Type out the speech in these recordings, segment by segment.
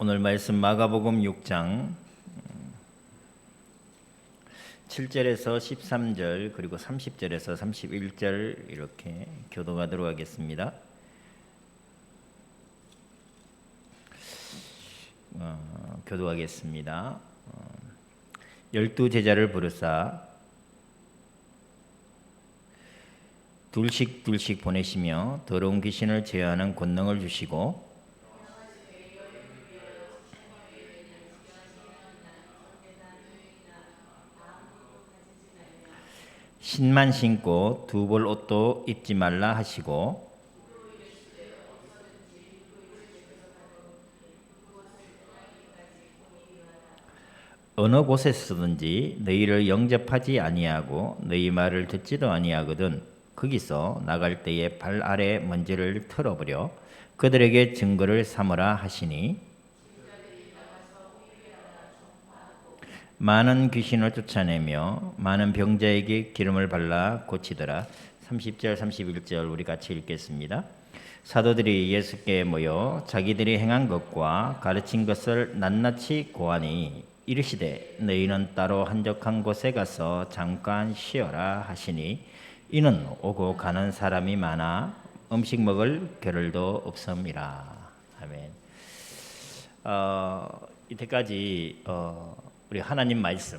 오늘 말씀 마가복음 6장 7절에서 13절 그리고 30절에서 31절 이렇게 교독하도록 하겠습니다. 교독하겠습니다. 12제자를 부르사 둘씩 보내시며 더러운 귀신을 제어하는 권능을 주시고 신만 신고 두 벌 옷도 입지 말라 하시고 어느 곳에서든지 너희를 영접하지 아니하고 너희 말을 듣지도 아니하거든 거기서 나갈 때에 발 아래 먼지를 털어버려 그들에게 증거를 삼으라 하시니 많은 귀신을 쫓아내며 많은 병자에게 기름을 발라 고치더라. 30절 31절 우리 같이 읽겠습니다. 사도들이 예수께 모여 자기들이 행한 것과 가르친 것을 낱낱이 고하니 이르시되 너희는 따로 한적한 곳에 가서 잠깐 쉬어라 하시니 이는 오고 가는 사람이 많아 음식 먹을 겨를도 없음이라. 아멘. 이때까지 우리 하나님 말씀,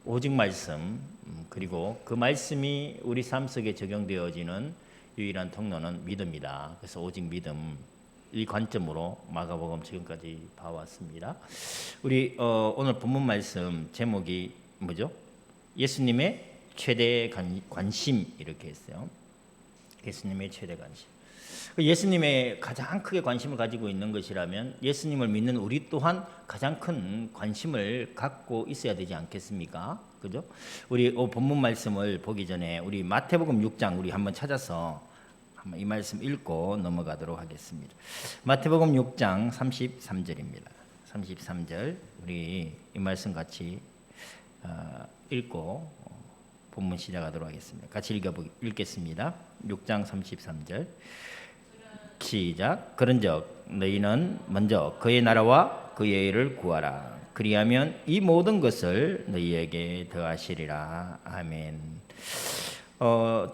오직 말씀, 그리고 그 말씀이 우리 삶 속에 적용되어지는 유일한 통로는 믿음이다. 그래서 오직 믿음 이 관점으로 마가복음 지금까지 봐왔습니다. 우리 오늘 본문 말씀 제목이 뭐죠? 예수님의 최대 관심 이렇게 했어요. 예수님의 최대 관심. 예수님의 가장 크게 관심을 가지고 있는 것이라면 예수님을 믿는 우리 또한 가장 큰 관심을 갖고 있어야 되지 않겠습니까? 그죠? 우리 본문 말씀을 보기 전에 우리 마태복음 6장 우리 한번 찾아서 한번 이 말씀 읽고 넘어가도록 하겠습니다. 마태복음 6장 33절입니다. 33절 우리 이 말씀 같이 읽고 본문 시작하도록 하겠습니다. 같이 읽겠습니다. 6장 33절 시작. 그런즉 너희는 먼저 그의 나라와 그의 의를 구하라. 그리하면 이 모든 것을 너희에게 더하시리라. 아멘.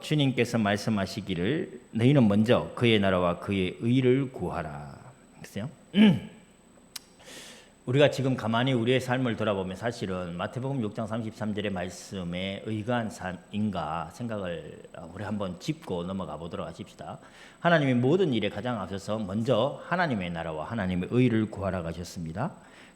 주님께서 말씀하시기를 너희는 먼저 그의 나라와 그의 의를 구하라. 그랬어요? 우리가 지금 가만히 우리의 삶을 돌아보면 사실은 마태복음 6장 33절의 말씀에 의거한 삶인가 생각을 우리 한번 짚고 넘어가 보도록 하십시다. 하나님이 모든 일에 가장 앞서서 먼저 하나님의 나라와 하나님의 의를 구하라 하셨습니다.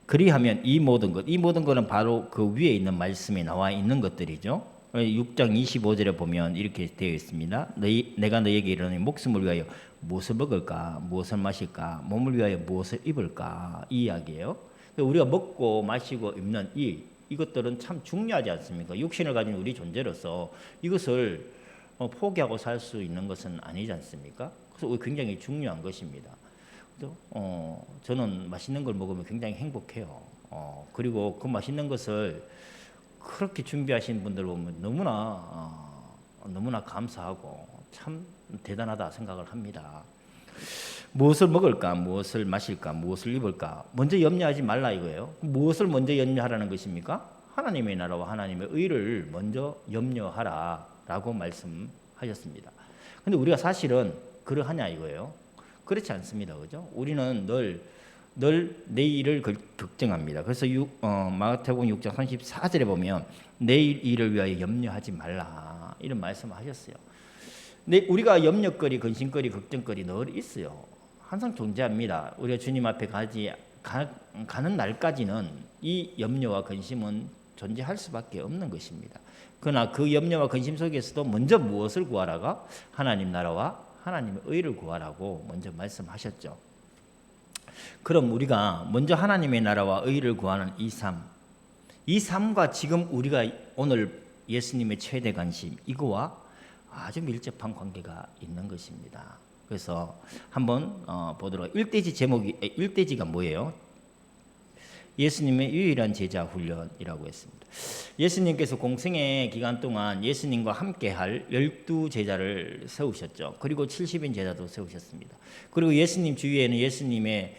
그리하면 이 모든 것은 바로 그 위에 있는 말씀에 나와 있는 것들이죠. 6장 25절에 보면 이렇게 되어 있습니다. 내가 너희에게 이르노니 목숨을 위하여 무엇을 먹을까, 무엇을 마실까, 몸을 위하여 무엇을 입을까 이 이야기예요. 우리가 먹고 마시고 입는 이것들은 참 중요하지 않습니까? 육신을 가진 우리 존재로서 이것을 포기하고 살 수 있는 것은 아니지 않습니까? 그래서 굉장히 중요한 것입니다. 그래서 저는 맛있는 걸 먹으면 굉장히 행복해요. 그리고 그 맛있는 것을 그렇게 준비하신 분들 보면 너무나 감사하고 참 대단하다 생각을 합니다. 무엇을 먹을까, 무엇을 마실까, 무엇을 입을까 먼저 염려하지 말라 이거예요. 무엇을 먼저 염려하라는 것입니까? 하나님의 나라와 하나님의 의를 먼저 염려하라라고 말씀하셨습니다. 근데 우리가 사실은 그러하냐 이거예요. 그렇지 않습니다. 그죠? 우리는 늘 내일을 걱정합니다. 그래서 마태복음 6장 34절에 보면 내일 일을 위하여 염려하지 말라 이런 말씀을 하셨어요. 근데 우리가 염려거리, 근심거리, 걱정거리 늘 있어요. 항상 존재합니다. 우리가 주님 앞에 가는 날까지는 이 염려와 근심은 존재할 수밖에 없는 것입니다. 그러나 그 염려와 근심 속에서도 먼저 무엇을 구하라가? 하나님 나라와 하나님의 의를 구하라고 먼저 말씀하셨죠. 그럼 우리가 먼저 하나님의 나라와 의를 구하는 이 삶과 지금 우리가 오늘 예수님의 최대 관심 이거와 아주 밀접한 관계가 있는 것입니다. 그래서 한번 보도록. 일대지가 뭐예요? 예수님의 유일한 제자 훈련이라고 했습니다. 예수님께서 공생의 기간 동안 예수님과 함께할 12제자를 세우셨죠. 그리고 70인 제자도 세우셨습니다. 그리고 예수님 주위에는 예수님의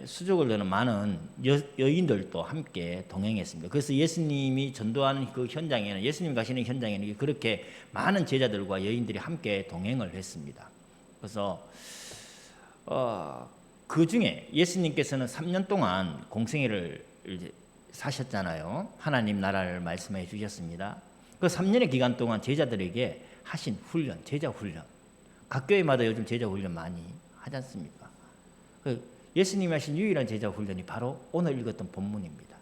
수족을 드는 많은 여인들도 함께 동행했습니다. 그래서 예수님이 전도하는 그 현장에는, 예수님 가시는 현장에는 그렇게 많은 제자들과 여인들이 함께 동행을 했습니다. 그래서 그 중에 예수님께서는 3년 동안 공생애를 사셨잖아요. 하나님 나라를 말씀해 주셨습니다. 그 3년의 기간 동안 제자들에게 하신 훈련, 제자 훈련, 각 교회마다 요즘 제자 훈련 많이 하지 않습니까? 예수님이 하신 유일한 제자 훈련이 바로 오늘 읽었던 본문입니다.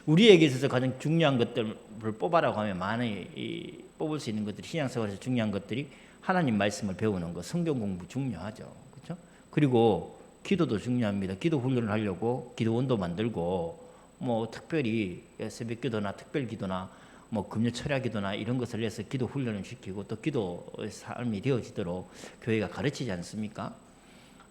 우리에게 있어서 가장 중요한 것들을 뽑아라고 하면 많이 뽑을 수 있는 것들이, 신앙생활에서 중요한 것들이 하나님 말씀을 배우는 것, 성경 공부 중요하죠. 그렇죠? 그리고 기도도 중요합니다. 기도 훈련을 하려고 기도원도 만들고, 뭐 특별히 새벽 기도나 특별 기도나 뭐 금요 철야 기도나 이런 것을 해서 기도 훈련을 시키고 또 기도의 삶이 되어지도록 교회가 가르치지 않습니까?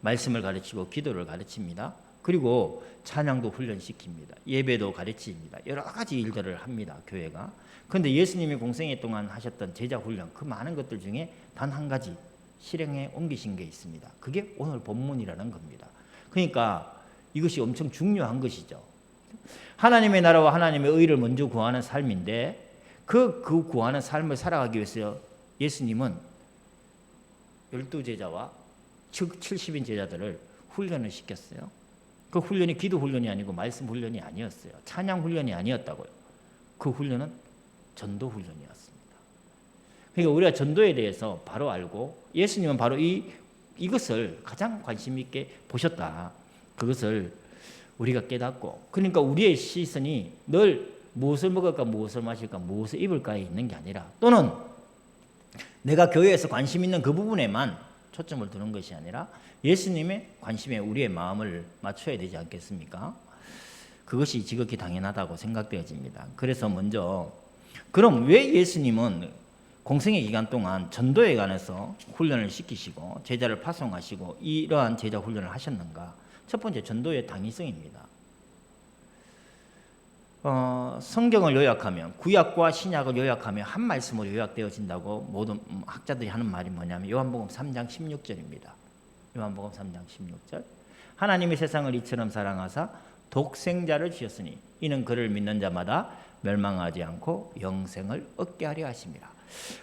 말씀을 가르치고 기도를 가르칩니다. 그리고 찬양도 훈련시킵니다. 예배도 가르칩니다. 여러 가지 일들을 합니다. 교회가. 그런데 예수님이 공생애 동안 하셨던 제자 훈련, 그 많은 것들 중에 단 한 가지 실행에 옮기신 게 있습니다. 그게 오늘 본문이라는 겁니다. 그러니까 이것이 엄청 중요한 것이죠. 하나님의 나라와 하나님의 의를 먼저 구하는 삶인데, 그 구하는 삶을 살아가기 위해서 예수님은 12제자와 70인 제자들을 훈련을 시켰어요. 그 훈련이 기도 훈련이 아니고 말씀 훈련이 아니었어요. 찬양 훈련이 아니었다고요. 그 훈련은 전도 훈련이었습니다. 그러니까 우리가 전도에 대해서 바로 알고, 예수님은 바로 이것을 가장 관심 있게 보셨다. 그것을 우리가 깨닫고, 그러니까 우리의 시선이 늘 무엇을 먹을까, 무엇을 마실까, 무엇을 입을까에 있는 게 아니라, 또는 내가 교회에서 관심 있는 그 부분에만 초점을 두는 것이 아니라 예수님의 관심에 우리의 마음을 맞춰야 되지 않겠습니까? 그것이 지극히 당연하다고 생각되어집니다. 그래서 먼저, 그럼 왜 예수님은 공생의 기간 동안 전도에 관해서 훈련을 시키시고 제자를 파송하시고 이러한 제자 훈련을 하셨는가? 첫 번째, 전도의 당위성입니다. 성경을 요약하면, 구약과 신약을 요약하면 한 말씀으로 요약되어진다고 모든 학자들이 하는 말이 뭐냐면 요한복음 3장 16절입니다. 요한복음 3장 16절. 하나님이 세상을 이처럼 사랑하사 독생자를 주셨으니 이는 그를 믿는 자마다 멸망하지 않고 영생을 얻게 하려 하심이라.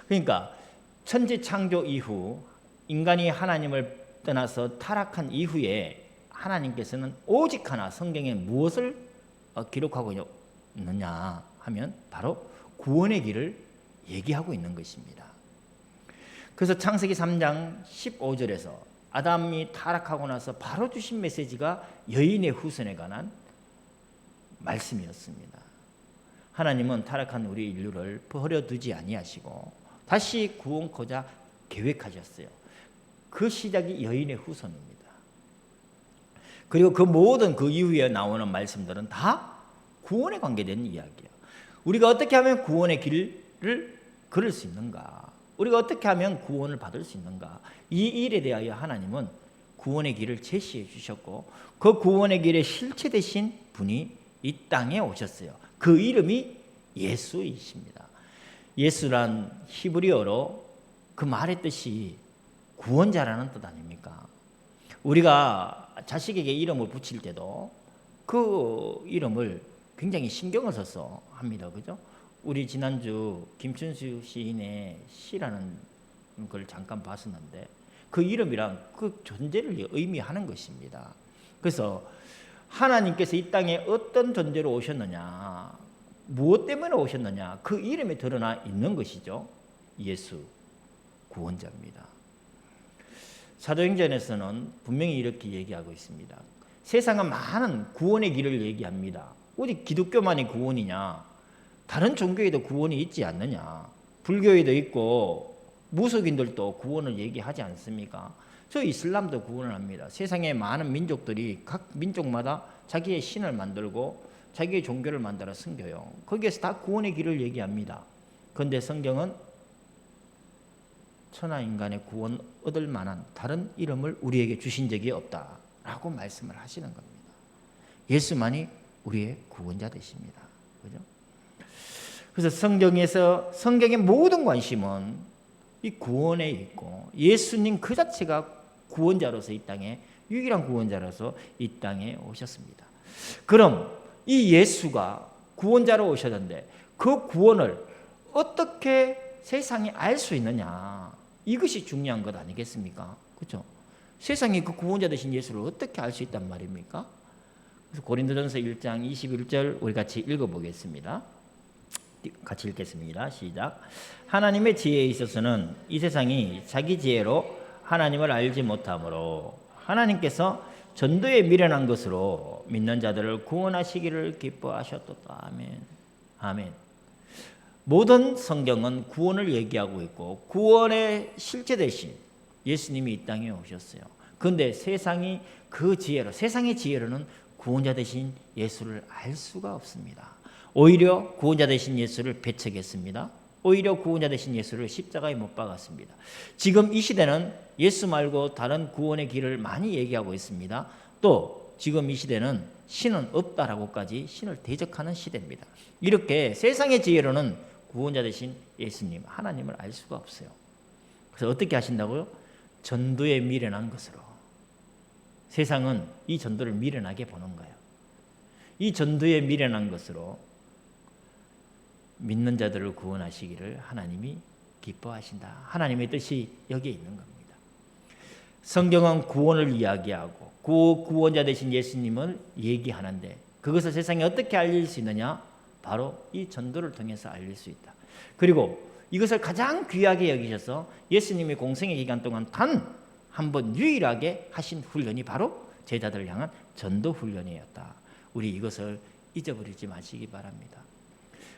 그러니까 천지 창조 이후 인간이 하나님을 떠나서 타락한 이후에 하나님께서는 오직 하나 성경에 무엇을 기록하고 있느냐 하면 바로 구원의 길을 얘기하고 있는 것입니다. 그래서 창세기 3장 15절에서 아담이 타락하고 나서 바로 주신 메시지가 여인의 후손에 관한 말씀이었습니다. 하나님은 타락한 우리 인류를 버려두지 아니하시고 다시 구원코자 계획하셨어요. 그 시작이 여인의 후손입니다. 그리고 그 모든 그 이후에 나오는 말씀들은 다 구원에 관계된 이야기예요. 우리가 어떻게 하면 구원의 길을 걸을 수 있는가? 우리가 어떻게 하면 구원을 받을 수 있는가? 이 일에 대하여 하나님은 구원의 길을 제시해 주셨고, 그 구원의 길의 실체 되신 분이 이 땅에 오셨어요. 그 이름이 예수이십니다. 예수란 히브리어로 그 말의 뜻이 구원자라는 뜻 아닙니까? 우리가 자식에게 이름을 붙일 때도 그 이름을 굉장히 신경을 써서 합니다. 그죠? 우리 지난주 김춘수 시인의 시라는 걸 잠깐 봤었는데 그 이름이란 그 존재를 의미하는 것입니다. 그래서 하나님께서 이 땅에 어떤 존재로 오셨느냐, 무엇 때문에 오셨느냐, 그 이름에 드러나 있는 것이죠. 예수, 구원자입니다. 사도행전에서는 분명히 이렇게 얘기하고 있습니다. 세상은 많은 구원의 길을 얘기합니다. 어디 기독교만이 구원이냐? 다른 종교에도 구원이 있지 않느냐? 불교에도 있고 무속인들도 구원을 얘기하지 않습니까? 저 이슬람도 구원을 합니다. 세상의 많은 민족들이 각 민족마다 자기의 신을 만들고 자기의 종교를 만들어 섬겨요. 거기에서 다 구원의 길을 얘기합니다. 그런데 성경은 천하 인간의 구원 얻을 만한 다른 이름을 우리에게 주신 적이 없다라고 말씀을 하시는 겁니다. 예수만이 우리의 구원자 되십니다. 그죠? 그래서 성경의 모든 관심은 이 구원에 있고 예수님 그 자체가 구원자로서 이 땅에 유일한 구원자로서 이 땅에 오셨습니다. 그럼 이 예수가 구원자로 오셨는데 그 구원을 어떻게 세상이 알 수 있느냐? 이것이 중요한 것 아니겠습니까? 그렇죠? 세상이 그 구원자 되신 예수를 어떻게 알 수 있단 말입니까? 그래서 고린도전서 1장 21절 우리 같이 읽어보겠습니다. 같이 읽겠습니다. 시작. 하나님의 지혜에 있어서는 이 세상이 자기 지혜로 하나님을 알지 못하므로 하나님께서 전도에 미련한 것으로 믿는 자들을 구원하시기를 기뻐하셨도다. 아멘. 아멘. 모든 성경은 구원을 얘기하고 있고 구원의 실제 대신 예수님이 이 땅에 오셨어요. 그런데 세상이 그 지혜로, 세상의 지혜로는 구원자 되신 예수를 알 수가 없습니다. 오히려 구원자 되신 예수를 배척했습니다. 오히려 구원자 되신 예수를 십자가에 못 박았습니다. 지금 이 시대는 예수 말고 다른 구원의 길을 많이 얘기하고 있습니다. 또 지금 이 시대는 신은 없다라고까지 신을 대적하는 시대입니다. 이렇게 세상의 지혜로는 구원자 되신 예수님, 하나님을 알 수가 없어요. 그래서 어떻게 하신다고요? 전도에 미련한 것으로. 세상은 이 전도를 미련하게 보는 거예요. 이 전도에 미련한 것으로 믿는 자들을 구원하시기를 하나님이 기뻐하신다. 하나님의 뜻이 여기에 있는 겁니다. 성경은 구원을 이야기하고 그 구원자 되신 예수님을 얘기하는데 그것을 세상에 어떻게 알릴 수 있느냐? 바로 이 전도를 통해서 알릴 수 있다. 그리고 이것을 가장 귀하게 여기셔서 예수님의 공생의 기간 동안 단 한 번 유일하게 하신 훈련이 바로 제자들을 향한 전도 훈련이었다. 우리 이것을 잊어버리지 마시기 바랍니다.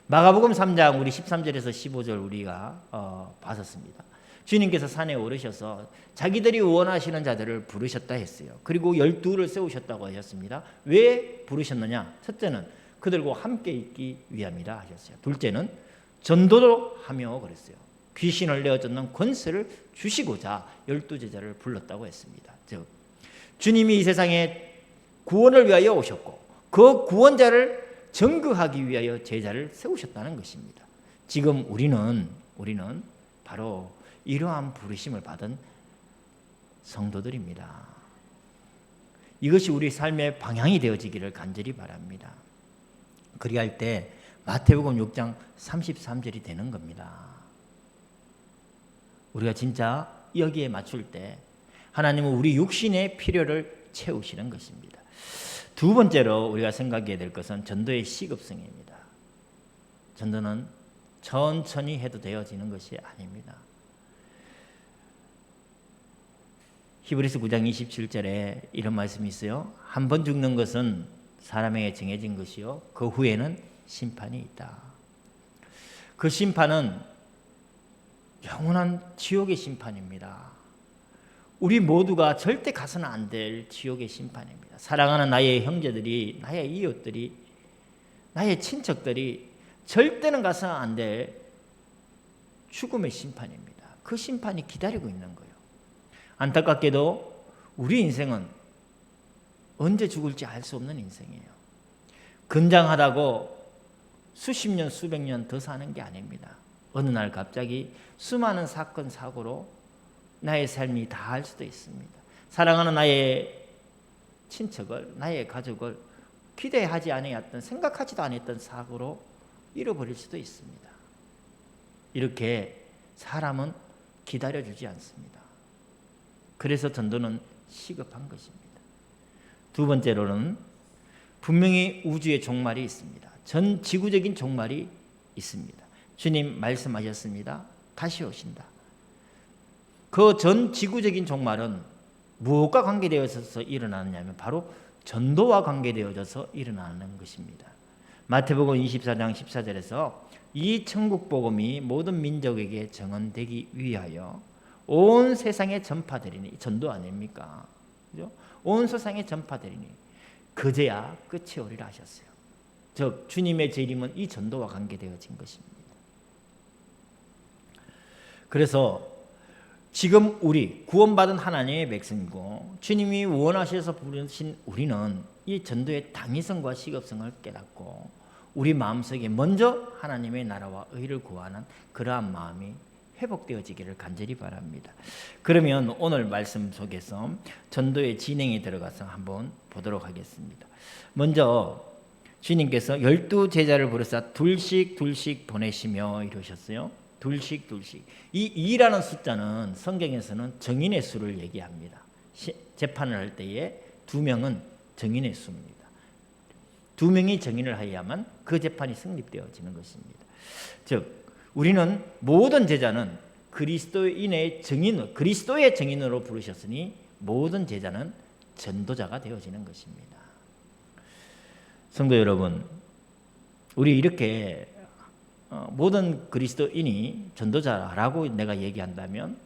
마가복음 3장 우리 13절에서 15절 우리가 봤었습니다. 주님께서 산에 오르셔서 자기들이 원하시는 자들을 부르셨다 했어요. 그리고 12를 세우셨다고 하셨습니다. 왜 부르셨느냐? 첫째는 그들과 함께 있기 위함이라 하셨어요. 둘째는 전도도 하며 그랬어요. 귀신을 내어쫓는 권세를 주시고자 12제자를 불렀다고 했습니다. 즉 주님이 이 세상에 구원을 위하여 오셨고 그 구원자를 증거하기 위하여 제자를 세우셨다는 것입니다. 지금 우리는 바로 이러한 부르심을 받은 성도들입니다. 이것이 우리 삶의 방향이 되어지기를 간절히 바랍니다. 그리할 때 마태복음 6장 33절이 되는 겁니다. 우리가 진짜 여기에 맞출 때 하나님은 우리 육신의 필요를 채우시는 것입니다. 두 번째로 우리가 생각해야 될 것은 전도의 시급성입니다. 전도는 천천히 해도 되어지는 것이 아닙니다. 히브리서 9장 27절에 이런 말씀이 있어요. 한 번 죽는 것은 사람에게 정해진 것이요 그 후에는 심판이 있다. 그 심판은 영원한 지옥의 심판입니다. 우리 모두가 절대 가서는 안 될 지옥의 심판입니다. 사랑하는 나의 형제들이, 나의 이웃들이, 나의 친척들이 절대는 가서는 안 될 죽음의 심판입니다. 그 심판이 기다리고 있는 거예요. 안타깝게도 우리 인생은 언제 죽을지 알 수 없는 인생이에요. 건장하다고 수십 년, 수백 년 더 사는 게 아닙니다. 어느 날 갑자기 수많은 사건, 사고로 나의 삶이 다할 수도 있습니다. 사랑하는 나의 친척을, 나의 가족을 기대하지 아니했던, 생각하지도 않았던 사고로 잃어버릴 수도 있습니다. 이렇게 사람은 기다려주지 않습니다. 그래서 전도는 시급한 것입니다. 두 번째로는 분명히 우주의 종말이 있습니다. 전 지구적인 종말이 있습니다. 주님 말씀하셨습니다. 다시 오신다. 그 전 지구적인 종말은 무엇과 관계되어서 일어나느냐면 바로 전도와 관계되어져서 일어나는 것입니다. 마태복음 24장 14절에서 이 천국 복음이 모든 민족에게 증언되기 위하여 온 세상에 전파되리니, 전도 아닙니까? 그죠? 온 세상에 전파되리니 그제야 끝이 오리라 하셨어요. 즉 주님의 재림은 이 전도와 관계되어진 것입니다. 그래서 지금 우리 구원받은 하나님의 백성이고 주님이 원하셔서 부르신 우리는 이 전도의 당위성과 시급성을 깨닫고 우리 마음속에 먼저 하나님의 나라와 의를 구하는 그러한 마음이 회복되어지기를 간절히 바랍니다. 그러면 오늘 말씀 속에서 전도의 진행에 들어가서 한번 보도록 하겠습니다. 먼저 주님께서 12제자를 부르사 둘씩 보내시며 이러셨어요. 둘씩. 이 2라는 숫자는 성경에서는 정인의 수를 얘기합니다. 재판을 할 때에 2명은 정인의 수입니다. 2명이 정인을 하여야만 그 재판이 성립되어지는 것입니다. 즉 우리는 모든 제자는 그리스도의 정인으로 부르셨으니 모든 제자는 전도자가 되어지는 것입니다. 성도 여러분, 우리 이렇게 모든 그리스도인이 전도자라고 내가 얘기한다면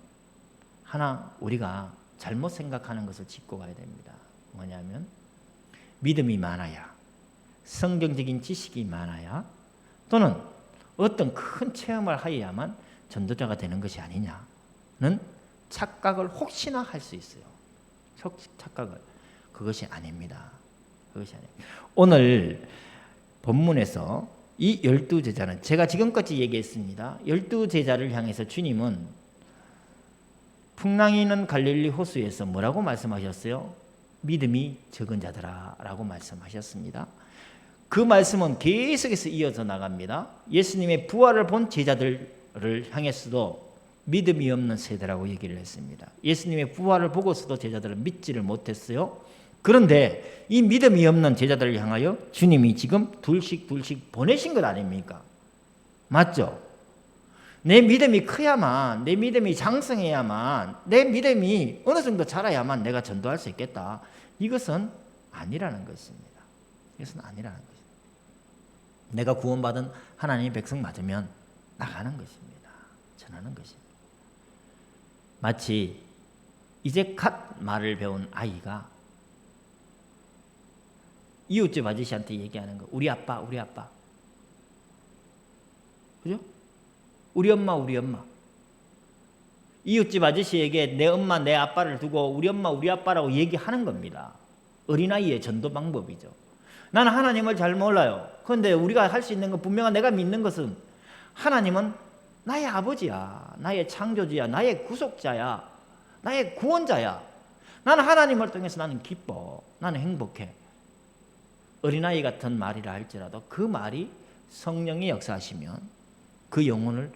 하나 우리가 잘못 생각하는 것을 짚고 가야 됩니다. 뭐냐면 믿음이 많아야, 성경적인 지식이 많아야, 또는 어떤 큰 체험을 하여야만 전도자가 되는 것이 아니냐는 착각을 혹시나 할 수 있어요. 착각을. 그것이 아닙니다. 오늘 본문에서 이 12제자는 제가 지금까지 얘기했습니다. 12제자를 향해서 주님은 풍랑이 있는 갈릴리 호수에서 뭐라고 말씀하셨어요? 믿음이 적은 자들아 라고 말씀하셨습니다. 그 말씀은 계속해서 이어져 나갑니다. 예수님의 부활을 본 제자들을 향해서도 믿음이 없는 세대라고 얘기를 했습니다. 예수님의 부활을 보고서도 제자들은 믿지를 못했어요. 그런데 이 믿음이 없는 제자들을 향하여 주님이 지금 둘씩 보내신 것 아닙니까? 맞죠? 내 믿음이 커야만, 내 믿음이 장성해야만, 내 믿음이 어느 정도 자라야만 내가 전도할 수 있겠다. 이것은 아니라는 것입니다. 내가 구원받은 하나님의 백성 맞으면 나가는 것입니다. 전하는 것입니다. 마치 이제 갓 말을 배운 아이가 이웃집 아저씨한테 얘기하는 거. 우리 아빠. 그죠? 우리 엄마. 이웃집 아저씨에게 내 엄마, 내 아빠를 두고 우리 엄마, 우리 아빠라고 얘기하는 겁니다. 어린아이의 전도 방법이죠. 나는 하나님을 잘 몰라요. 그런데 우리가 할 수 있는 건 분명한 내가 믿는 것은 하나님은 나의 아버지야. 나의 창조주야. 나의 구속자야. 나의 구원자야. 나는 하나님을 통해서 나는 기뻐. 나는 행복해. 어린아이 같은 말이라 할지라도 그 말이 성령이 역사하시면 그 영혼을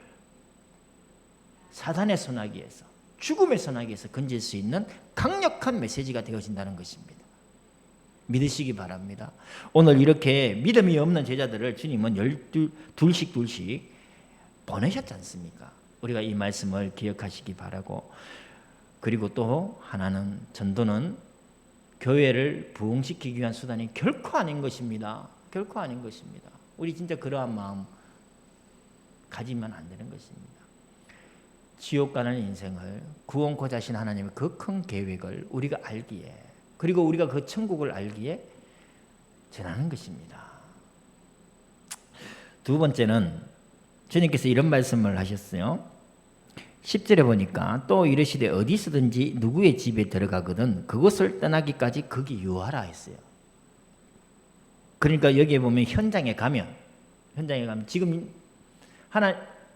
사단의 소나기에서, 죽음의 소나기에서 건질 수 있는 강력한 메시지가 되어진다는 것입니다. 믿으시기 바랍니다. 오늘 이렇게 믿음이 없는 제자들을 주님은 둘씩 보내셨지 않습니까? 우리가 이 말씀을 기억하시기 바라고, 그리고 또 하나는 전도는 교회를 부흥시키기 위한 수단이 결코 아닌 것입니다. 우리 진짜 그러한 마음 가지면 안 되는 것입니다. 지옥 가는 인생을 구원코자 하신 하나님의 그 큰 계획을 우리가 알기에, 그리고 우리가 그 천국을 알기에 전하는 것입니다. 두 번째는 주님께서 이런 말씀을 하셨어요. 10절에 보니까 또 이르시되 어디서든지 누구의 집에 들어가거든 그곳을 떠나기까지 거기 유하라 했어요. 그러니까 여기에 보면 현장에 가면 지금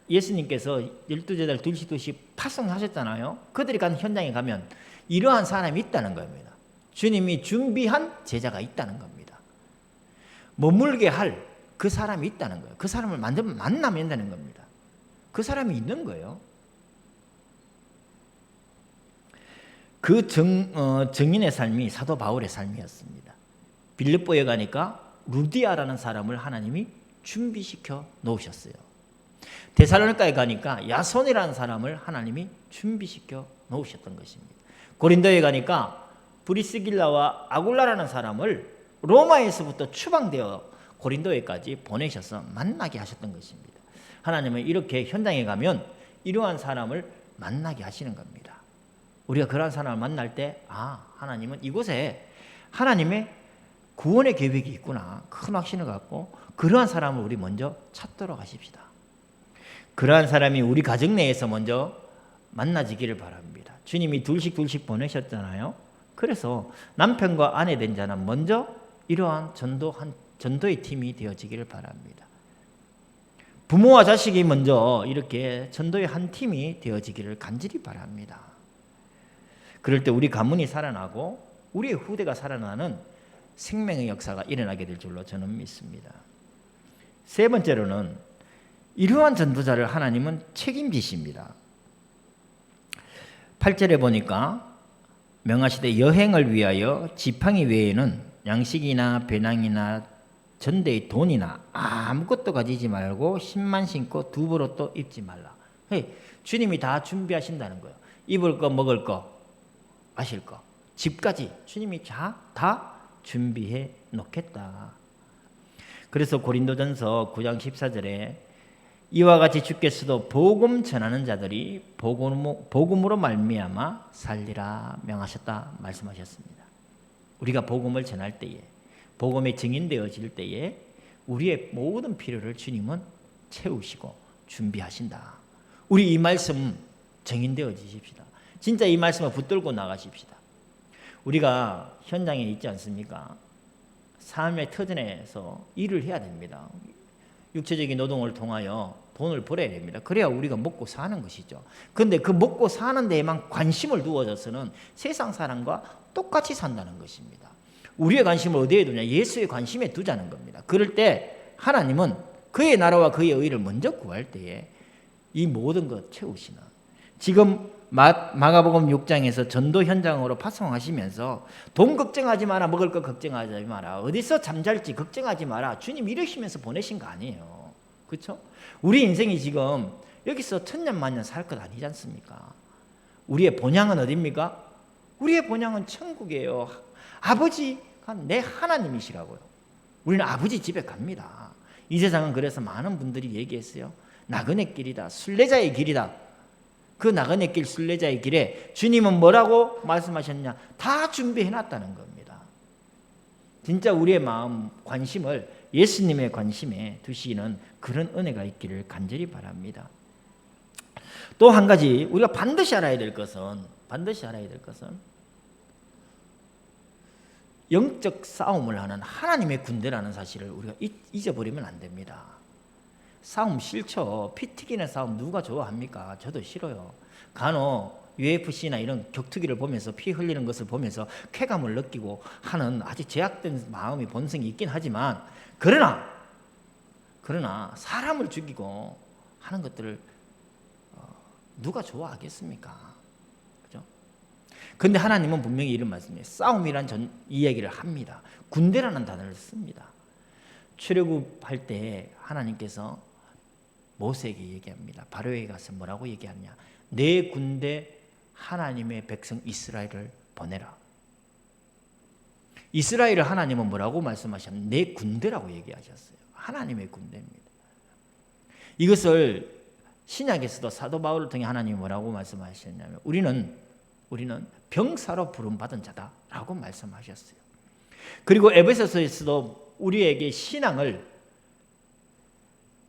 예수님께서 12제자를 둘씩 파송하셨잖아요. 그들이 간 현장에 가면 이러한 사람이 있다는 겁니다. 주님이 준비한 제자가 있다는 겁니다. 머물게 할 그 사람이 있다는 거예요. 그 사람을 만나면 되는 겁니다. 그 사람이 있는 거예요. 그 정인의 삶이 사도 바울의 삶이었습니다. 빌립보에 가니까 루디아라는 사람을 하나님이 준비시켜 놓으셨어요. 데살로니가에 가니까 야손이라는 사람을 하나님이 준비시켜 놓으셨던 것입니다. 고린도에 가니까 브리스길라와 아굴라라는 사람을 로마에서부터 추방되어 고린도에까지 보내셔서 만나게 하셨던 것입니다. 하나님은 이렇게 현장에 가면 이러한 사람을 만나게 하시는 겁니다. 우리가 그러한 사람을 만날 때 하나님은 이곳에 하나님의 구원의 계획이 있구나, 큰 확신을 갖고 그러한 사람을 우리 먼저 찾도록 하십시다. 그러한 사람이 우리 가정 내에서 먼저 만나지기를 바랍니다. 주님이 둘씩 보내셨잖아요. 그래서 남편과 아내 된 자는 먼저 이러한 전도의 팀이 되어지기를 바랍니다. 부모와 자식이 먼저 이렇게 전도의 한 팀이 되어지기를 간절히 바랍니다. 그럴 때 우리 가문이 살아나고 우리의 후대가 살아나는 생명의 역사가 일어나게 될 줄로 저는 믿습니다. 세 번째로는 이러한 전도자를 하나님은 책임지십니다. 8절에 보니까 명하시되 여행을 위하여 지팡이 외에는 양식이나 배낭이나 전대의 돈이나 아무것도 가지지 말고 신만 신고 두벌옷도 입지 말라. 주님이 다 준비하신다는 거예요. 입을 거, 먹을 거, 마실 거, 집까지 주님이 다 준비해 놓겠다. 그래서 고린도전서 9장 14절에 이와 같이 주께서도 복음 전하는 자들이 복음으로 말미암아 살리라 명하셨다 말씀하셨습니다. 우리가 복음을 전할 때에, 복음에 증인되어질 때에 우리의 모든 필요를 주님은 채우시고 준비하신다. 우리 이 말씀 증인되어지십시다. 진짜 이 말씀을 붙들고 나가십시다. 우리가 현장에 있지 않습니까? 삶의 터전에서 일을 해야 됩니다. 육체적인 노동을 통하여 돈을 벌어야 됩니다. 그래야 우리가 먹고 사는 것이죠. 그런데 그 먹고 사는 데에만 관심을 두어져서는 세상 사람과 똑같이 산다는 것입니다. 우리의 관심을 어디에 두냐? 예수의 관심에 두자는 겁니다. 그럴 때 하나님은 그의 나라와 그의 의를 먼저 구할 때에 이 모든 것 채우시는, 지금 마가복음 6장에서 전도 현장으로 파송하시면서 돈 걱정하지 마라, 먹을 거 걱정하지 마라, 어디서 잠잘지 걱정하지 마라, 주님 이러시면서 보내신 거 아니에요. 그렇죠? 우리 인생이 지금 여기서 천년만년 살 것 아니지 않습니까? 우리의 본향은 어디입니까? 우리의 본향은 천국이에요. 아버지가 내 하나님이시라고요. 우리는 아버지 집에 갑니다. 이 세상은 그래서 많은 분들이 얘기했어요. 나그네 길이다, 순례자의 길이다. 그 나그네 길, 순례자의 길에 주님은 뭐라고 말씀하셨냐? 다 준비해놨다는 겁니다. 진짜 우리의 마음, 관심을 예수님의 관심에 두시는 그런 은혜가 있기를 간절히 바랍니다. 또 한 가지 우리가 반드시 알아야 될 것은 영적 싸움을 하는 하나님의 군대라는 사실을 우리가 잊어버리면 안 됩니다. 싸움 싫죠. 피 튀기는 싸움 누가 좋아합니까? 저도 싫어요. 간혹 UFC나 이런 격투기를 보면서 피 흘리는 것을 보면서 쾌감을 느끼고 하는 아주 제약된 마음이 본성이 있긴 하지만 그러나 사람을 죽이고 하는 것들을 누가 좋아하겠습니까? 그죠? 근데 하나님은 분명히 이런 말씀이에요. 싸움이란 이야기를 합니다. 군대라는 단어를 씁니다. 출애굽할 때 하나님께서 모세에게 얘기합니다. 바로에게 가서 뭐라고 얘기하냐? 내 군대 하나님의 백성 이스라엘을 보내라. 이스라엘을 하나님은 뭐라고 말씀하셨냐? 내 군대라고 얘기하셨어요. 하나님의 군대입니다. 이것을 신약에서도 사도 바울을 통해 하나님이 뭐라고 말씀하셨냐면 우리는 병사로 부름받은 자다라고 말씀하셨어요. 그리고 에베소서에서도 우리에게 신앙을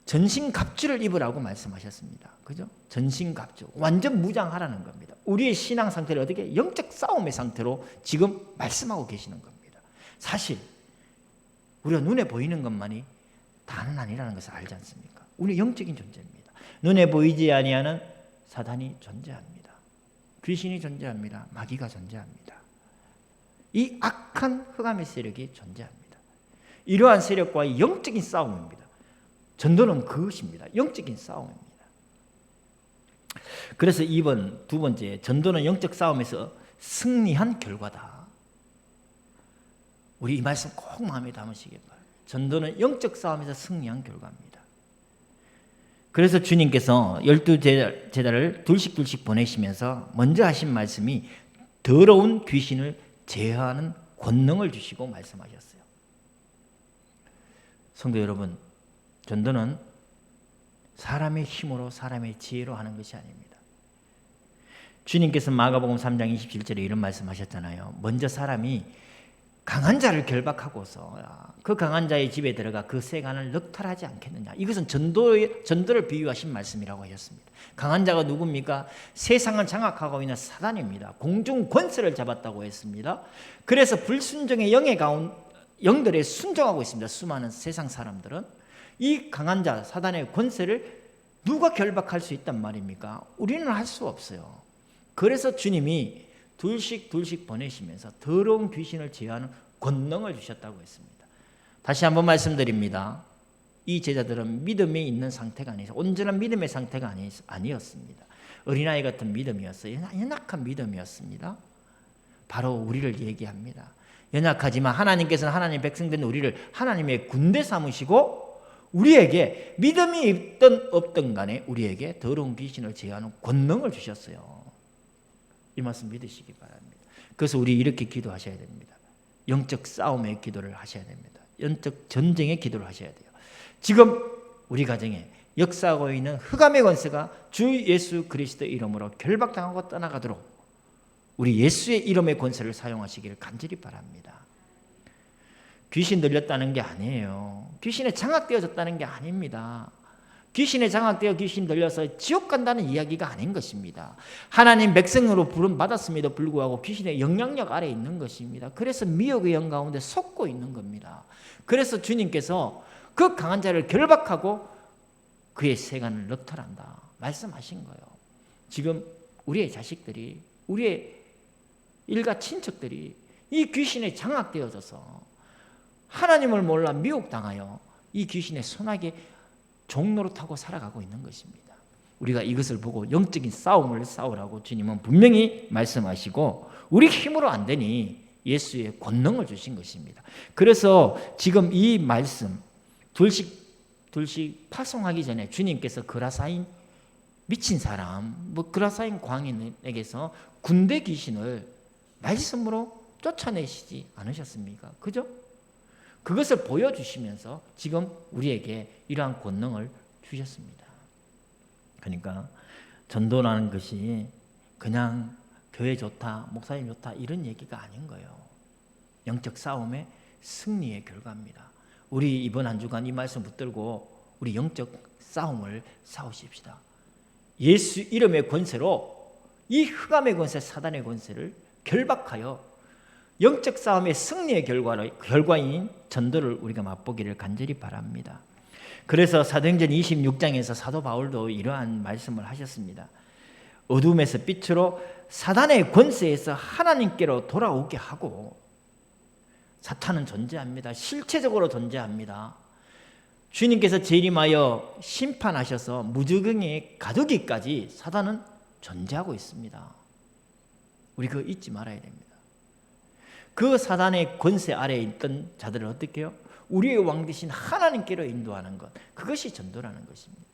전신갑주를 입으라고 말씀하셨습니다. 그죠? 전신갑주. 완전 무장하라는 겁니다. 우리의 신앙 상태를 어떻게? 영적 싸움의 상태로 지금 말씀하고 계시는 겁니다. 사실 우리가 눈에 보이는 것만이 다는 아니라는 것을 알지 않습니까? 우리 영적인 존재입니다. 눈에 보이지 아니하는 사단이 존재합니다. 귀신이 존재합니다. 마귀가 존재합니다. 이 악한 흑암의 세력이 존재합니다. 이러한 세력과의 영적인 싸움입니다. 전도는 그것입니다. 영적인 싸움입니다. 그래서 두 번째, 전도는 영적 싸움에서 승리한 결과다. 우리 이 말씀 꼭 마음에 담으시기 바랍니다. 전도는 영적 싸움에서 승리한 결과입니다. 그래서 주님께서 12제자를 둘씩 보내시면서 먼저 하신 말씀이 더러운 귀신을 제어하는 권능을 주시고 말씀하셨어요. 성도 여러분, 전도는 사람의 힘으로 사람의 지혜로 하는 것이 아닙니다. 주님께서 마가복음 3장 27절에 이런 말씀하셨잖아요. 먼저 사람이 강한 자를 결박하고서 그 강한 자의 집에 들어가 그 세간을 넉탈하지 않겠느냐. 이것은 전도를 비유하신 말씀이라고 하셨습니다. 강한 자가 누굽니까? 세상을 장악하고 있는 사단입니다. 공중 권세를 잡았다고 했습니다. 그래서 불순종의 영들에 순종하고 있습니다. 수많은 세상 사람들은 이 강한 자 사단의 권세를 누가 결박할 수 있단 말입니까? 우리는 할 수 없어요. 그래서 주님이 둘씩 보내시면서 더러운 귀신을 제어하는 권능을 주셨다고 했습니다. 다시 한번 말씀드립니다. 이 제자들은 믿음이 있는 상태가 아니었어요. 온전한 믿음의 상태가 아니었습니다. 어린아이 같은 믿음이었어요. 연약한 믿음이었습니다. 바로 우리를 얘기합니다. 연약하지만 하나님께서는 하나님 백성된 우리를 하나님의 군대 삼으시고 우리에게 믿음이 있든 없든 간에 우리에게 더러운 귀신을 제어하는 권능을 주셨어요. 이 말씀 믿으시기 바랍니다. 그래서 우리 이렇게 기도하셔야 됩니다. 영적 싸움의 기도를 하셔야 됩니다. 영적 전쟁의 기도를 하셔야 돼요. 지금 우리 가정에 역사하고 있는 흑암의 권세가 주 예수 그리스도의 이름으로 결박당하고 떠나가도록 우리 예수의 이름의 권세를 사용하시기를 간절히 바랍니다. 귀신 들렸다는 게 아니에요. 귀신에 장악되어졌다는 게 아닙니다. 귀신에 장악되어 귀신 들려서 지옥 간다는 이야기가 아닌 것입니다. 하나님 백성으로 부름 받았음에도 불구하고 귀신의 영향력 아래에 있는 것입니다. 그래서 미혹의 영 가운데 속고 있는 겁니다. 그래서 주님께서 그 강한 자를 결박하고 그의 세간을 넉탈한다 말씀하신 거예요. 지금 우리의 자식들이, 우리의 일가 친척들이 이 귀신에 장악되어져서 하나님을 몰라 미혹당하여 이 귀신의 손아귀 종로로 타고 살아가고 있는 것입니다. 우리가 이것을 보고 영적인 싸움을 싸우라고 주님은 분명히 말씀하시고 우리 힘으로 안 되니 예수의 권능을 주신 것입니다. 그래서 지금 이 말씀 둘씩 파송하기 전에 주님께서 그라사인 미친 사람, 그라사인 광인에게서 군대 귀신을 말씀으로 쫓아내시지 않으셨습니까? 그죠? 그것을 보여주시면서 지금 우리에게 이러한 권능을 주셨습니다. 그러니까 전도라는 것이 그냥 교회 좋다, 목사님 좋다 이런 얘기가 아닌 거예요. 영적 싸움의 승리의 결과입니다. 우리 이번 한 주간 이 말씀 붙들고 우리 영적 싸움을 싸우십시다. 예수 이름의 권세로 이 흑암의 권세, 사단의 권세를 결박하여 영적 싸움의 승리의 결과인 전도를 우리가 맛보기를 간절히 바랍니다. 그래서 사도행전 26장에서 사도 바울도 이러한 말씀을 하셨습니다. 어둠에서 빛으로 사단의 권세에서 하나님께로 돌아오게 하고, 사탄은 존재합니다. 실체적으로 존재합니다. 주님께서 재림하여 심판하셔서 무저갱에 가두기까지 사단은 존재하고 있습니다. 우리 그거 잊지 말아야 됩니다. 그 사단의 권세 아래에 있던 자들을 어떻게 해요? 우리의 왕 되신 하나님께로 인도하는 것, 그것이 전도라는 것입니다.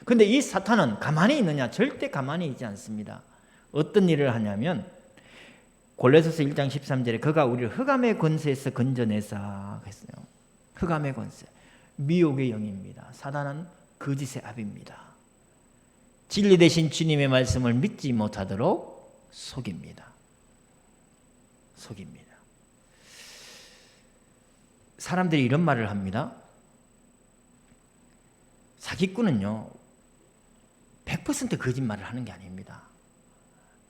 그런데 이 사탄은 가만히 있느냐? 절대 가만히 있지 않습니다. 어떤 일을 하냐면 골로새서 1장 13절에 그가 우리를 흑암의 권세에서 건져내사 했어요. 흑암의 권세, 미혹의 영입니다. 사단은 거짓의 압입니다. 진리 되신 주님의 말씀을 믿지 못하도록 속입니다. 사람들이 이런 말을 합니다. 사기꾼은요 100% 거짓말을 하는 게 아닙니다.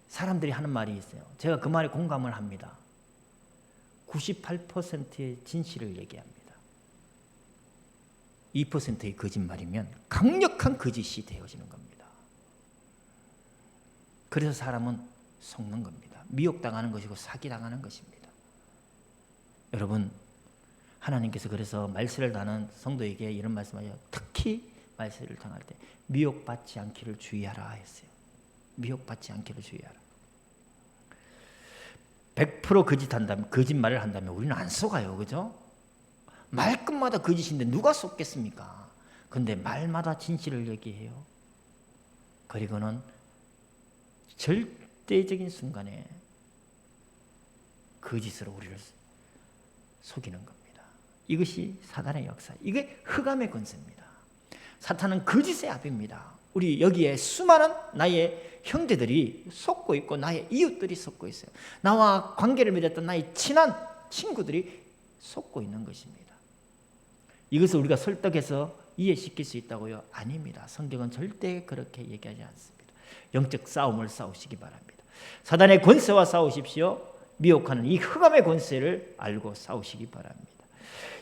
사람들이 하는 말이 있어요. 제가 그 말에 공감을 합니다. 98%의 진실을 얘기합니다. 2%의 거짓말이면 강력한 거짓이 되어지는 겁니다. 그래서 사람은 속는 겁니다. 미혹당하는 것이고 사기당하는 것입니다. 여러분, 하나님께서 그래서 말세를 당하는 성도에게 이런 말씀하셔요. 특히 말세를 당할 때 미혹받지 않기를 주의하라 했어요. 미혹받지 않기를 주의하라. 100% 거짓말을 한다면 우리는 안 속아요. 그죠? 말끝마다 거짓인데 누가 속겠습니까? 그런데 말마다 진실을 얘기해요. 그리고는 절대적인 순간에 거짓으로 우리를 속이는 겁니다. 이것이 사단의 역사, 이게 흑암의 권세입니다. 사탄은 거짓의 압입니다. 우리 여기에 수많은 나의 형제들이 속고 있고 나의 이웃들이 속고 있어요. 나와 관계를 맺었던 나의 친한 친구들이 속고 있는 것입니다. 이것을 우리가 설득해서 이해시킬 수 있다고요? 아닙니다. 성경은 절대 그렇게 얘기하지 않습니다. 영적 싸움을 싸우시기 바랍니다. 사단의 권세와 싸우십시오. 미혹하는 이 흑암의 권세를 알고 싸우시기 바랍니다.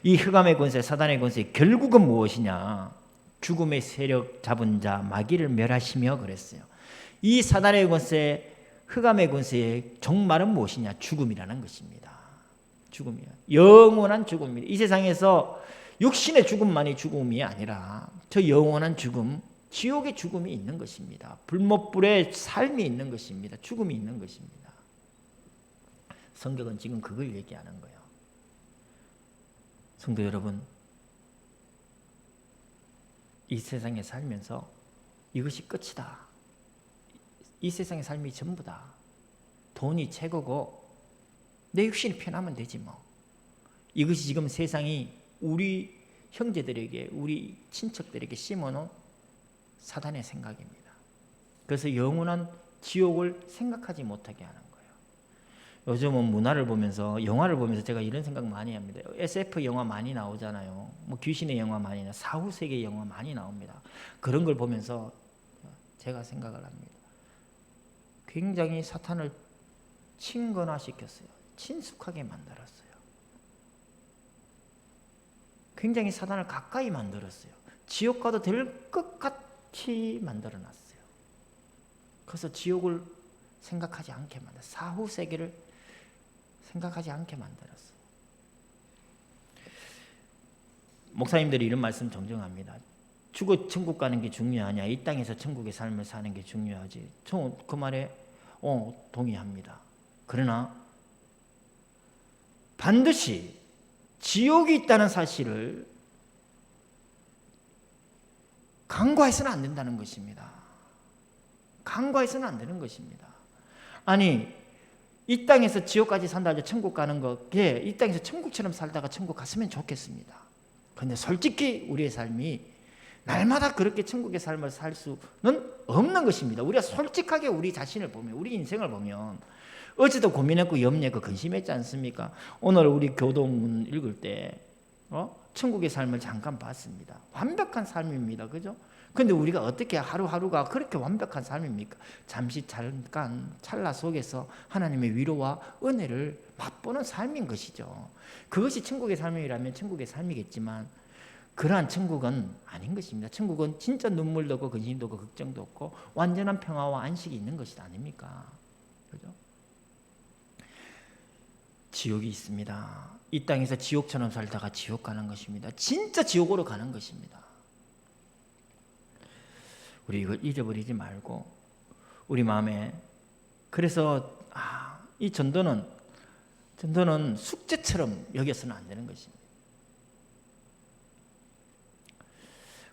이 흑암의 권세, 사단의 권세 결국은 무엇이냐? 죽음의 세력 잡은 자 마귀를 멸하시며 그랬어요. 이 사단의 권세, 흑암의 권세의 종말은 무엇이냐? 죽음이라는 것입니다. 죽음이야. 영원한 죽음입니다. 이 세상에서 육신의 죽음만이 죽음이 아니라 저 영원한 죽음, 지옥의 죽음이 있는 것입니다. 불못불의 삶이 있는 것입니다. 죽음이 있는 것입니다. 성경은 지금 그걸 얘기하는 거예요. 성도 여러분, 이 세상에 살면서 이것이 끝이다. 이 세상의 삶이 전부다. 돈이 최고고 내 육신이 편하면 되지 뭐. 이것이 지금 세상이 우리 형제들에게, 우리 친척들에게 심어놓은 사단의 생각입니다. 그래서 영원한 지옥을 생각하지 못하게 하는 거예요. 요즘은 문화를 보면서, 영화를 보면서 제가 이런 생각 많이 합니다. SF 영화 많이 나오잖아요. 뭐 귀신의 영화 많이 나와요. 사후세계 영화 많이 나옵니다. 그런 걸 보면서 제가 생각을 합니다. 굉장히 사탄을 친근화시켰어요. 친숙하게 만들었어요. 굉장히 사단을 가까이 만들었어요. 지옥 가도 될 것 같이 만들어놨어요. 그래서 지옥을 생각하지 않게 만들었어요. 사후세계를 생각하지 않게 만들었어요. 목사님들이 이런 말씀 종종 합니다. 죽어 천국 가는 게 중요하냐? 이 땅에서 천국의 삶을 사는 게 중요하지. 저 그 말에 동의합니다. 그러나 반드시 지옥이 있다는 사실을 간과해서는 안 된다는 것입니다. 간과해서는 안 되는 것입니다. 아니, 이 땅에서 지옥까지 산다 해서 천국 가는 것에 이 땅에서 천국처럼 살다가 천국 갔으면 좋겠습니다. 그런데 솔직히 우리의 삶이 날마다 그렇게 천국의 삶을 살 수는 없는 것입니다. 우리가 솔직하게 우리 자신을 보면, 우리 인생을 보면 어제도 고민했고 염려했고 근심했지 않습니까? 오늘 우리 교동문 읽을 때 천국의 삶을 잠깐 봤습니다. 완벽한 삶입니다. 그죠? 근데 우리가 어떻게 하루하루가 그렇게 완벽한 삶입니까? 잠시 잠깐 찰나 속에서 하나님의 위로와 은혜를 맛보는 삶인 것이죠. 그것이 천국의 삶이라면 천국의 삶이겠지만 그러한 천국은 아닌 것입니다. 천국은 진짜 눈물도 없고 근심도 없고 걱정도 없고 완전한 평화와 안식이 있는 것이 아닙니까? 그죠? 지옥이 있습니다. 이 땅에서 지옥처럼 살다가 지옥 가는 것입니다. 진짜 지옥으로 가는 것입니다. 우리 이걸 잊어버리지 말고 우리 마음에, 그래서 이 전도는 숙제처럼 여겨서는 안 되는 것입니다.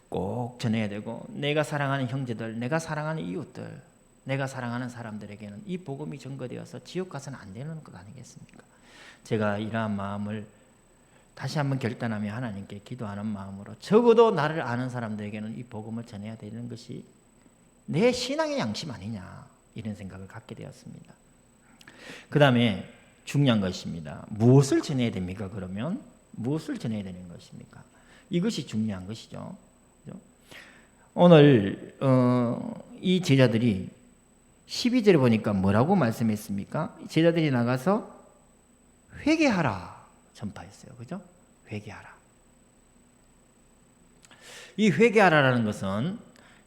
꼭 전해야 되고, 내가 사랑하는 형제들, 내가 사랑하는 이웃들, 내가 사랑하는 사람들에게는 이 복음이 전거되어서 지옥 가서는 안 되는 것 아니겠습니까? 제가 이러한 마음을 다시 한번 결단하며 하나님께 기도하는 마음으로 적어도 나를 아는 사람들에게는 이 복음을 전해야 되는 것이 내 신앙의 양심 아니냐, 이런 생각을 갖게 되었습니다. 그 다음에 중요한 것입니다. 무엇을 전해야 됩니까? 그러면 무엇을 전해야 되는 것입니까? 이것이 중요한 것이죠. 오늘 이 제자들이 12절에 보니까 뭐라고 말씀했습니까? 제자들이 나가서 회개하라 전파했어요. 그죠? 회개하라. 이 회개하라라는 것은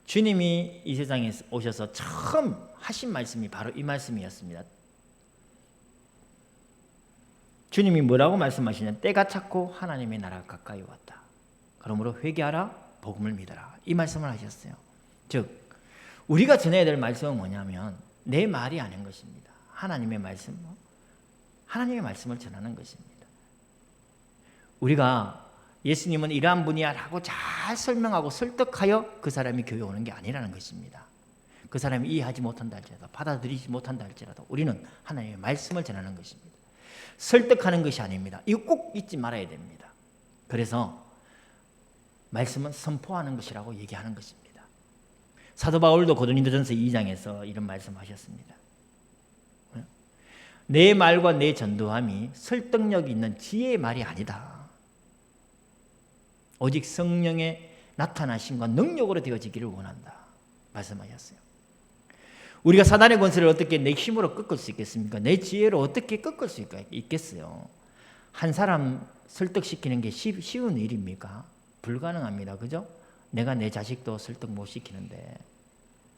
주님이 이 세상에 오셔서 처음 하신 말씀이 바로 이 말씀이었습니다. 주님이 뭐라고 말씀하시냐면 때가 찼고 하나님의 나라가 가까이 왔다. 그러므로 회개하라, 복음을 믿어라. 이 말씀을 하셨어요. 즉 우리가 전해야 될 말씀은 뭐냐면 내 말이 아닌 것입니다. 하나님의 말씀, 하나님의 말씀을 전하는 것입니다. 우리가 예수님은 이러한 분이야라고 잘 설명하고 설득하여 그 사람이 교회 오는 게 아니라는 것입니다. 그 사람이 이해하지 못한다 할지라도, 받아들이지 못한다 할지라도 우리는 하나님의 말씀을 전하는 것입니다. 설득하는 것이 아닙니다. 이거 꼭 잊지 말아야 됩니다. 그래서 말씀은 선포하는 것이라고 얘기하는 것입니다. 사도 바울도 고린도전서 2장에서 이런 말씀하셨습니다. 내 말과 내 전도함이 설득력 있는 지혜의 말이 아니다. 오직 성령의 나타나심과 능력으로 되어지기를 원한다. 말씀하셨어요. 우리가 사단의 권세를 어떻게 내 힘으로 꺾을 수 있겠습니까? 내 지혜로 어떻게 꺾을 수 있겠어요? 한 사람 설득시키는 게 쉬운 일입니까? 불가능합니다. 그죠? 내가 내 자식도 설득 못 시키는데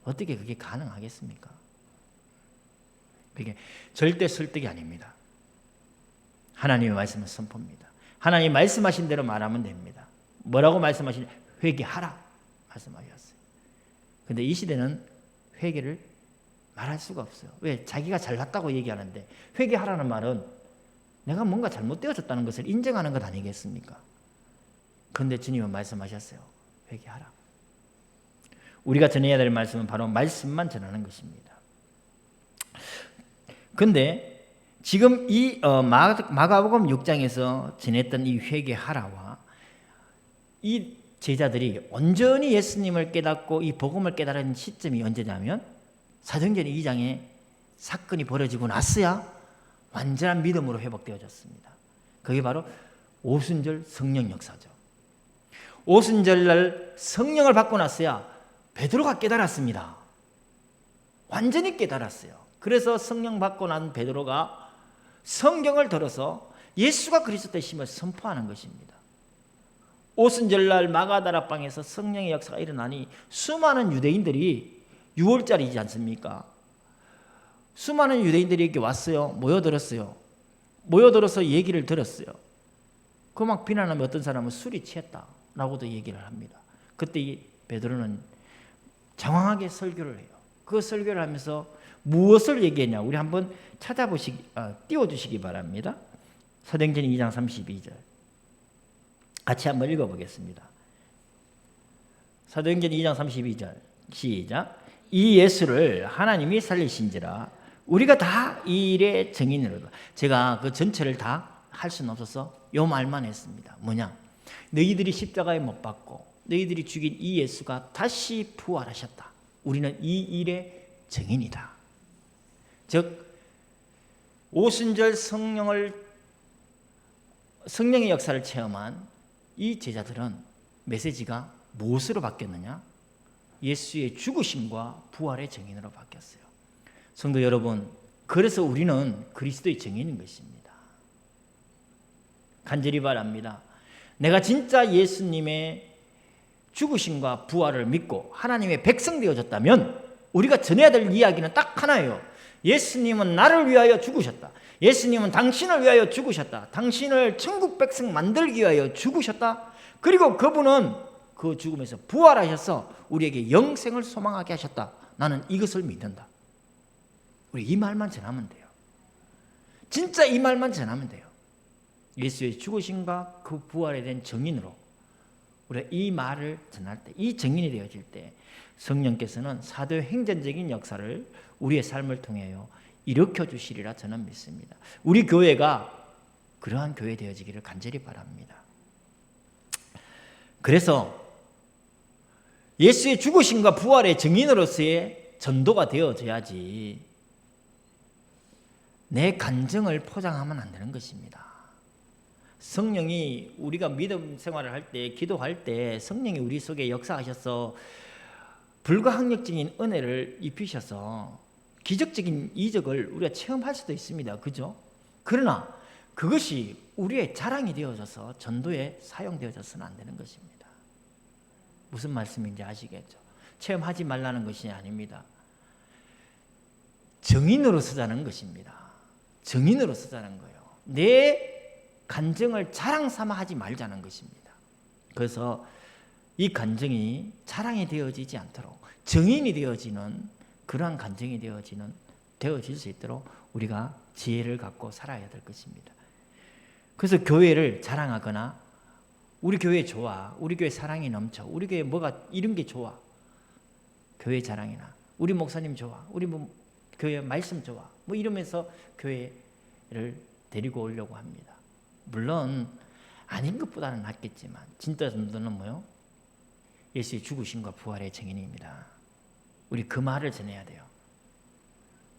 어떻게 그게 가능하겠습니까? 그게 절대 설득이 아닙니다. 하나님의 말씀은 선포입니다. 하나님 말씀하신 대로 말하면 됩니다. 뭐라고 말씀하시냐? 회개하라 말씀하셨어요. 근데 이 시대는 회개를 말할 수가 없어요. 왜? 자기가 잘났다고 얘기하는데 회개하라는 말은 내가 뭔가 잘못되어졌다는 것을 인정하는 것 아니겠습니까? 그런데 주님은 말씀하셨어요. 회개하라. 우리가 전해야 될 말씀은 바로 말씀만 전하는 것입니다. 그런데 지금 이 마가복음 6장에서 전했던 이 회개하라와 이 제자들이 온전히 예수님을 깨닫고 이 복음을 깨달은 시점이 언제냐면 사도행전 2장에 사건이 벌어지고 났어야 완전한 믿음으로 회복되어졌습니다. 그게 바로 오순절 성령 역사죠. 오순절날 성령을 받고 났어야 베드로가 깨달았습니다. 완전히 깨달았어요. 그래서 성령 받고 난 베드로가 성경을 들어서 예수가 그리스도의 심을 선포하는 것입니다. 오순절날 마가다락방에서 성령의 역사가 일어나니 수많은 유대인들이 6월절이지 않습니까? 수많은 유대인들이 이렇게 왔어요. 모여들었어요. 모여들어서 얘기를 들었어요. 그 막 비난하면 어떤 사람은 술이 취했다라고도 얘기를 합니다. 그때 이 베드로는 장황하게 설교를 해요. 그 설교를 하면서 무엇을 얘기했냐? 우리 한번 띄워주시기 바랍니다. 사도행전 2장 32절 같이 한번 읽어보겠습니다. 사도행전 2장 32절 시작. 이 예수를 하나님이 살리신지라 우리가 다 이 일의 증인으로다. 제가 그 전체를 다 할 수는 없어서 요 말만 했습니다. 뭐냐? 너희들이 십자가에 못 박고 너희들이 죽인 이 예수가 다시 부활하셨다. 우리는 이 일의 증인이다. 즉 오순절 성령의 역사를 체험한 이 제자들은 메시지가 무엇으로 바뀌었느냐? 예수의 죽으심과 부활의 증인으로 바뀌었어요. 성도 여러분, 그래서 우리는 그리스도의 증인인 것입니다. 간절히 바랍니다. 내가 진짜 예수님의 죽으심과 부활을 믿고 하나님의 백성 되어졌다면 우리가 전해야 될 이야기는 딱 하나예요. 예수님은 나를 위하여 죽으셨다. 예수님은 당신을 위하여 죽으셨다. 당신을 천국 백성 만들기 위하여 죽으셨다. 그리고 그분은 그 죽음에서 부활하셔서 우리에게 영생을 소망하게 하셨다. 나는 이것을 믿는다. 우리 이 말만 전하면 돼요. 진짜 이 말만 전하면 돼요. 예수의 죽으심과 그 부활에 대한 증인으로 우리가 이 말을 전할 때, 이 증인이 되어질 때 성령께서는 사도행전적인 역사를 우리의 삶을 통하여 일으켜 주시리라 저는 믿습니다. 우리 교회가 그러한 교회 되어지기를 간절히 바랍니다. 그래서 예수의 죽으심과 부활의 증인으로서의 전도가 되어져야지 내 간증을 포장하면 안 되는 것입니다. 성령이 우리가 믿음 생활을 할 때, 기도할 때 성령이 우리 속에 역사하셔서 불가항력적인 은혜를 입히셔서 기적적인 이적을 우리가 체험할 수도 있습니다. 그죠? 그러나 그것이 우리의 자랑이 되어져서 전도에 사용되어져서는 안 되는 것입니다. 무슨 말씀인지 아시겠죠? 체험하지 말라는 것이 아닙니다. 증인으로 쓰자는 것입니다. 증인으로 쓰자는 거예요. 내 간증을 자랑 삼아 하지 말자는 것입니다. 그래서 이 간증이 자랑이 되어지지 않도록 증인이 되어지는 그러한 간증이 되어질 수 있도록 우리가 지혜를 갖고 살아야 될 것입니다. 그래서 교회를 자랑하거나 우리 교회 좋아, 우리 교회 사랑이 넘쳐, 우리 교회 뭐가 이런 게 좋아, 교회 자랑이나 우리 목사님 좋아, 우리 교회 말씀 좋아, 뭐 이러면서 교회를 데리고 오려고 합니다. 물론 아닌 것보다는 낫겠지만 진짜 전도는 뭐요? 예수의 죽으심과 부활의 증인입니다. 우리 그 말을 전해야 돼요.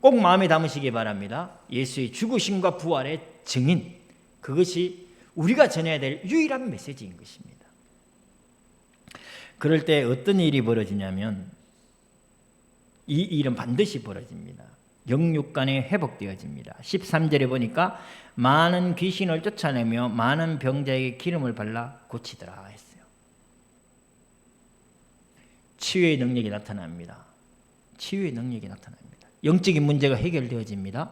꼭 마음에 담으시기 바랍니다. 예수의 죽으심과 부활의 증인, 그것이 우리가 전해야 될 유일한 메시지인 것입니다. 그럴 때 어떤 일이 벌어지냐면 이 일은 반드시 벌어집니다. 영육간에 회복되어집니다. 13절에 보니까 많은 귀신을 쫓아내며 많은 병자에게 기름을 발라 고치더라 했어요. 치유의 능력이 나타납니다. 치유의 능력이 나타납니다. 영적인 문제가 해결되어집니다.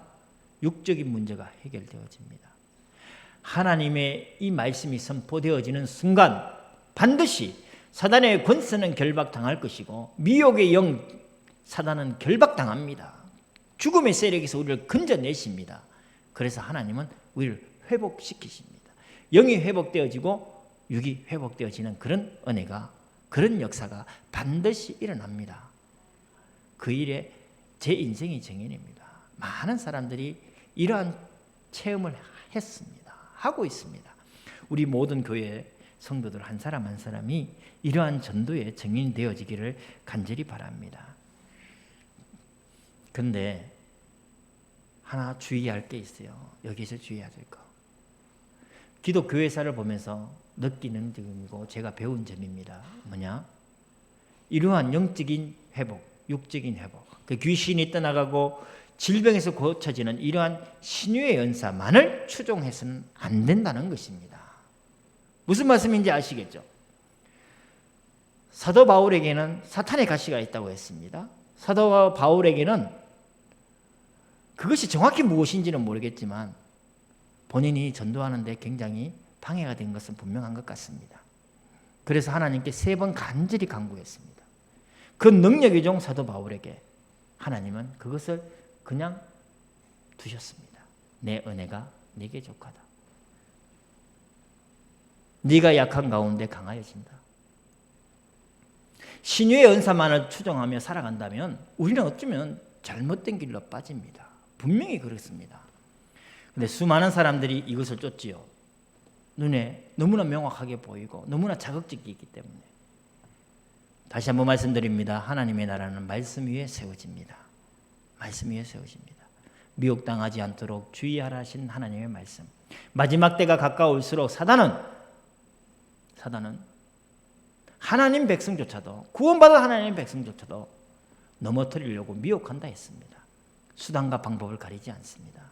육적인 문제가 해결되어집니다. 하나님의 이 말씀이 선포되어지는 순간 반드시 사단의 권세는 결박당할 것이고 미혹의 영 사단은 결박당합니다. 죽음의 세력에서 우리를 건져내십니다. 그래서 하나님은 우리를 회복시키십니다. 영이 회복되어지고 육이 회복되어지는 그런 은혜가, 그런 역사가 반드시 일어납니다. 그 일에 제 인생이 증인입니다. 많은 사람들이 이러한 체험을 했습니다. 하고 있습니다. 우리 모든 교회 성도들 한 사람 한 사람이 이러한 전도의 증인이 되어지기를 간절히 바랍니다. 근데 하나 주의할 게 있어요. 여기서 주의해야 될 거. 기독교회사를 보면서 느끼는 점이고 제가 배운 점입니다. 뭐냐? 이러한 영적인 회복, 육적인 회복, 그 귀신이 떠나가고 질병에서 고쳐지는 이러한 신유의 은사만을 추종해서는 안 된다는 것입니다. 무슨 말씀인지 아시겠죠? 사도 바울에게는 사탄의 가시가 있다고 했습니다. 사도 바울에게는 그것이 정확히 무엇인지는 모르겠지만 본인이 전도하는데 굉장히 방해가 된 것은 분명한 것 같습니다. 그래서 하나님께 3번 간절히 간구했습니다. 그 능력의 종 사도 바울에게 하나님은 그것을 그냥 두셨습니다. 내 은혜가 네게 족하다. 네가 약한 가운데 강하여진다. 신유의 은사만을 추종하며 살아간다면 우리는 어쩌면 잘못된 길로 빠집니다. 분명히 그렇습니다. 그런데 수많은 사람들이 이것을 쫓지요. 눈에 너무나 명확하게 보이고 너무나 자극적이기 때문에. 다시 한번 말씀드립니다. 하나님의 나라는 말씀 위에 세워집니다. 말씀 위에 세워집니다. 미혹당하지 않도록 주의하라 하신 하나님의 말씀. 마지막 때가 가까울수록 사단은 하나님 백성조차도, 구원받은 하나님 백성조차도 넘어뜨리려고 미혹한다 했습니다. 수단과 방법을 가리지 않습니다.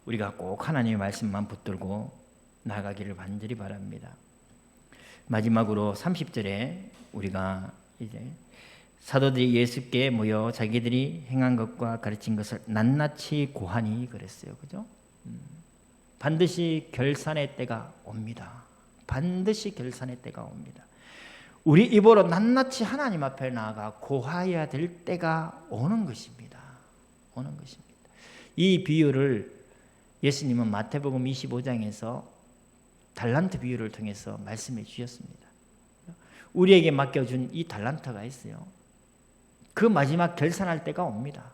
우리가 꼭 하나님의 말씀만 붙들고 나가기를 간절히 바랍니다. 마지막으로 30절에 우리가 이제 사도들이 예수께 모여 자기들이 행한 것과 가르친 것을 낱낱이 고하니 그랬어요. 그죠? 반드시 결산의 때가 옵니다. 반드시 결산의 때가 옵니다. 우리 입으로 낱낱이 하나님 앞에 나아가 고하여야 될 때가 오는 것입니다. 오는 것입니다. 이 비유를 예수님은 마태복음 25장에서 달란트 비유를 통해서 말씀해 주셨습니다. 우리에게 맡겨준 이 달란트가 있어요. 그 마지막 결산할 때가 옵니다.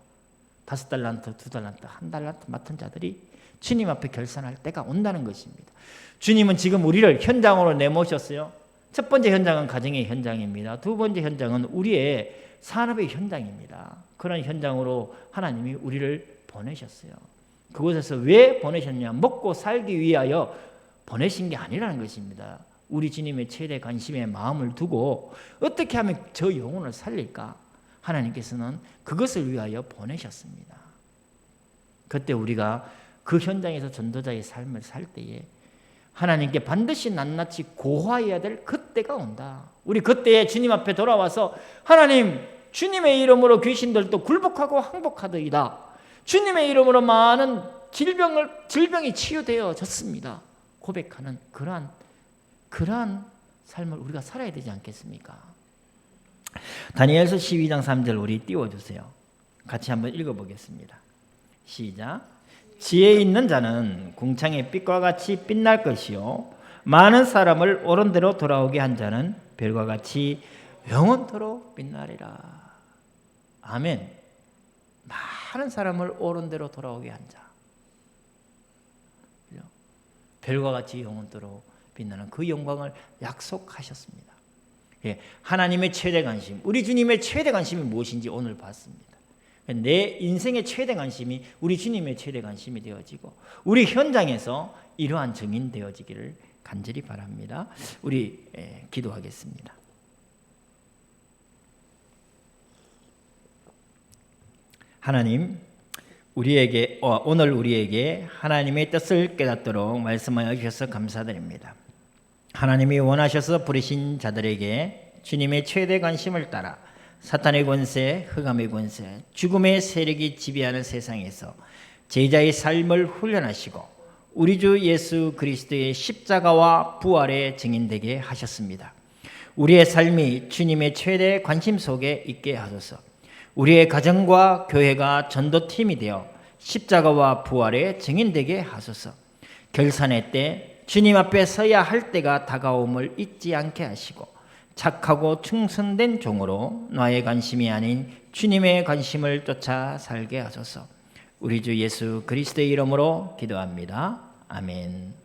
5달란트, 2달란트, 1달란트 맡은 자들이 주님 앞에 결산할 때가 온다는 것입니다. 주님은 지금 우리를 현장으로 내모셨어요. 첫 번째 현장은 가정의 현장입니다. 두 번째 현장은 우리의 산업의 현장입니다. 그런 현장으로 하나님이 우리를 보내셨어요. 그곳에서 왜 보내셨냐? 먹고 살기 위하여 보내신 게 아니라는 것입니다. 우리 주님의 최대 관심에 마음을 두고 어떻게 하면 저 영혼을 살릴까? 하나님께서는 그것을 위하여 보내셨습니다. 그때 우리가 그 현장에서 전도자의 삶을 살 때에 하나님께 반드시 낱낱이 고하여야 될 그때가 온다. 우리 그때에 주님 앞에 돌아와서 하나님, 주님의 이름으로 귀신들도 굴복하고 항복하더이다. 주님의 이름으로 많은 질병이 치유되어졌습니다. 고백하는 그러한 삶을 우리가 살아야 되지 않겠습니까? 다니엘서 12장 3절 우리 띄워주세요. 같이 한번 읽어보겠습니다. 시작. 지혜 있는 자는 궁창의 빛과 같이 빛날 것이요 많은 사람을 옳은 대로 돌아오게 한 자는 별과 같이 영원토록 빛나리라. 아멘. 많은 사람을 옳은 대로 돌아오게 한 자, 별과 같이 영원토록 빛나는 그 영광을 약속하셨습니다. 예, 하나님의 최대 관심, 우리 주님의 최대 관심이 무엇인지 오늘 봤습니다. 내 인생의 최대 관심이 우리 주님의 최대 관심이 되어지고 우리 현장에서 이러한 증인 되어지기를 간절히 바랍니다. 우리 기도하겠습니다. 하나님, 오늘 우리에게 하나님의 뜻을 깨닫도록 말씀하여 주셔서 감사드립니다. 하나님이 원하셔서 부르신 자들에게 주님의 최대 관심을 따라 사탄의 권세, 흑암의 권세, 죽음의 세력이 지배하는 세상에서 제자의 삶을 훈련하시고 우리 주 예수 그리스도의 십자가와 부활의 증인되게 하셨습니다. 우리의 삶이 주님의 최대 관심 속에 있게 하소서. 우리의 가정과 교회가 전도팀이 되어 십자가와 부활의 증인되게 하소서. 결산의 때 주님 앞에 서야 할 때가 다가옴을 잊지 않게 하시고 착하고 충성된 종으로 나의 관심이 아닌 주님의 관심을 쫓아 살게 하소서. 우리 주 예수 그리스도의 이름으로 기도합니다. 아멘.